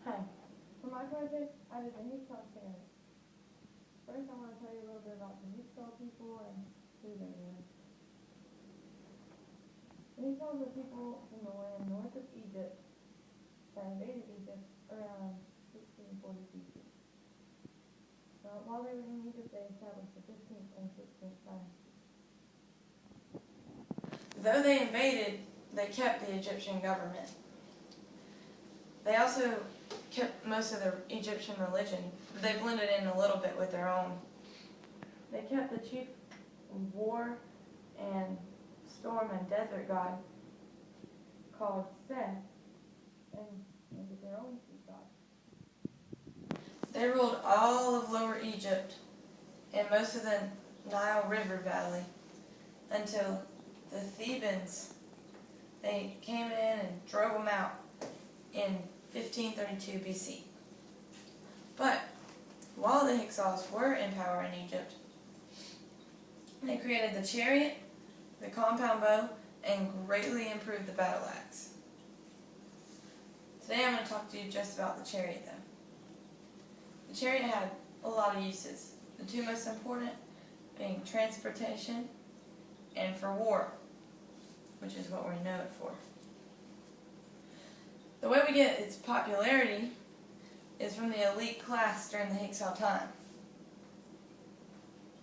Hi. For my project, I did the Hyksos chariot. First, I want to tell you a little bit about the Hyksos people and who they were. The Hyksos were people from the land north of Egypt that invaded Egypt around 1640 BC. While they were in Egypt, they established the 15th and 16th dynasty. Though they invaded, they kept the Egyptian government. They also kept most of the Egyptian religion, but they blended in a little bit with their own. They kept the chief war and storm and desert god called Seth, and made it their own chief god. They ruled all of Lower Egypt and most of the Nile River Valley until the Thebans, they came in and drove them out in 1532 BC. But while the Hyksos were in power in Egypt, they created the chariot, the compound bow, and greatly improved the battle axe. Today I'm going to talk to you just about the chariot though. The chariot had a lot of uses, the two most important being transportation and for war, which is what we know it for. The way we get its popularity is from the elite class during the Hyksos time.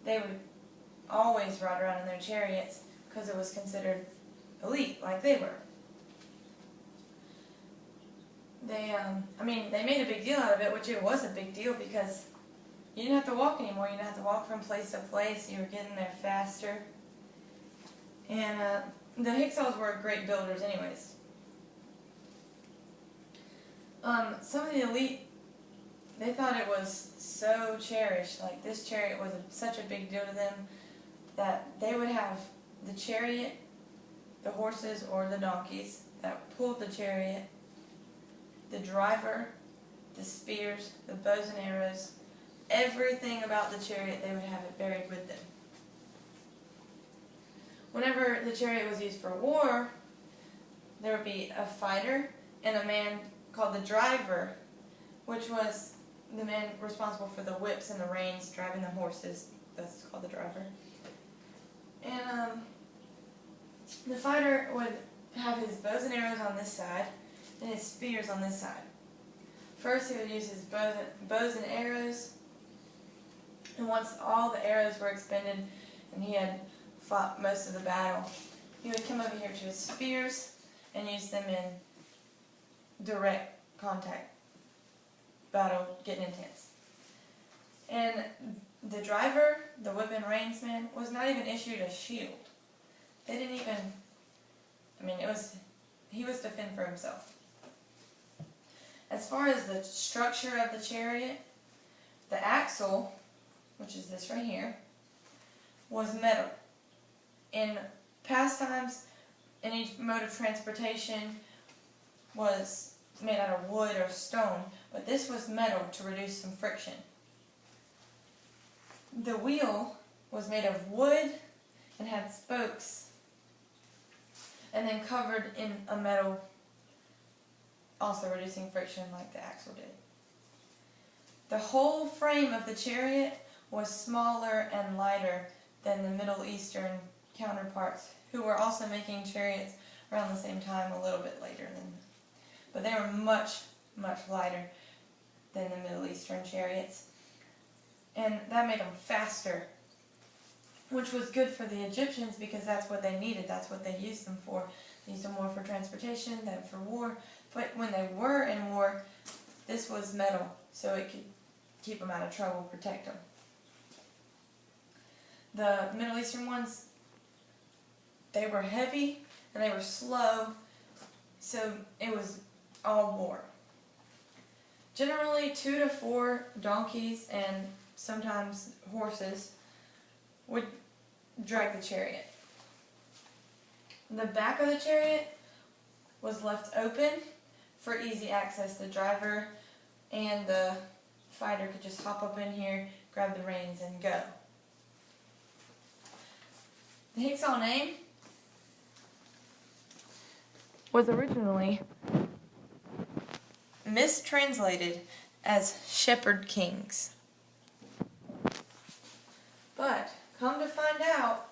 They would always ride around in their chariots because it was considered elite, like they were. They made a big deal out of it, which it was a big deal because you didn't have to walk anymore. You didn't have to walk from place to place. You were getting there faster. And the Hyksos were great builders anyways. Some of the elite, they thought it was so cherished, like this chariot was such a big deal to them, that they would have the chariot, the horses or the donkeys that pulled the chariot, the driver, the spears, the bows and arrows, everything about the chariot, they would have it buried with them. Whenever the chariot was used for war, there would be a fighter and a man called the driver, which was the man responsible for the whips and the reins, driving the horses. That's called the driver. And the fighter would have his bows and arrows on this side and his spears on this side. First he would use his bows and arrows, and once all the arrows were expended and he had fought most of the battle, he would come over here to his spears and use them in direct contact battle, getting intense. And the driver, the whip and reins man, was not even issued a shield. They didn't even, he was to fend for himself. As far as the structure of the chariot, the axle, which is this right here, was metal. In past times, any mode of transportation was made out of wood or stone, but this was metal to reduce some friction. The wheel was made of wood and had spokes, and then covered in a metal, also reducing friction like the axle did. The whole frame of the chariot was smaller and lighter than the Middle Eastern counterparts, who were also making chariots around the same time, a little bit later than them. But they were much, much lighter than the Middle Eastern chariots. And that made them faster, which was good for the Egyptians because that's what they needed. That's what they used them for. They used them more for transportation than for war. But when they were in war, this was metal, so it could keep them out of trouble, protect them. The Middle Eastern ones, they were heavy and they were slow, so it was all war. Generally 2 to 4 donkeys and sometimes horses would drag the chariot. The back of the chariot was left open for easy access. The driver and the fighter could just hop up in here, grab the reins, and go. The Hyksos name was originally mistranslated as shepherd kings. But, come to find out,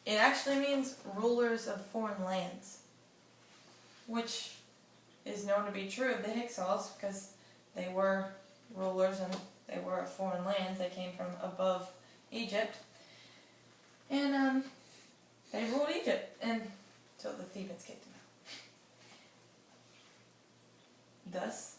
it actually means rulers of foreign lands, which is known to be true of the Hyksos because they were rulers and they were of foreign lands. They came from above Egypt, and they ruled Egypt until the Thebans kicked them out. Thus,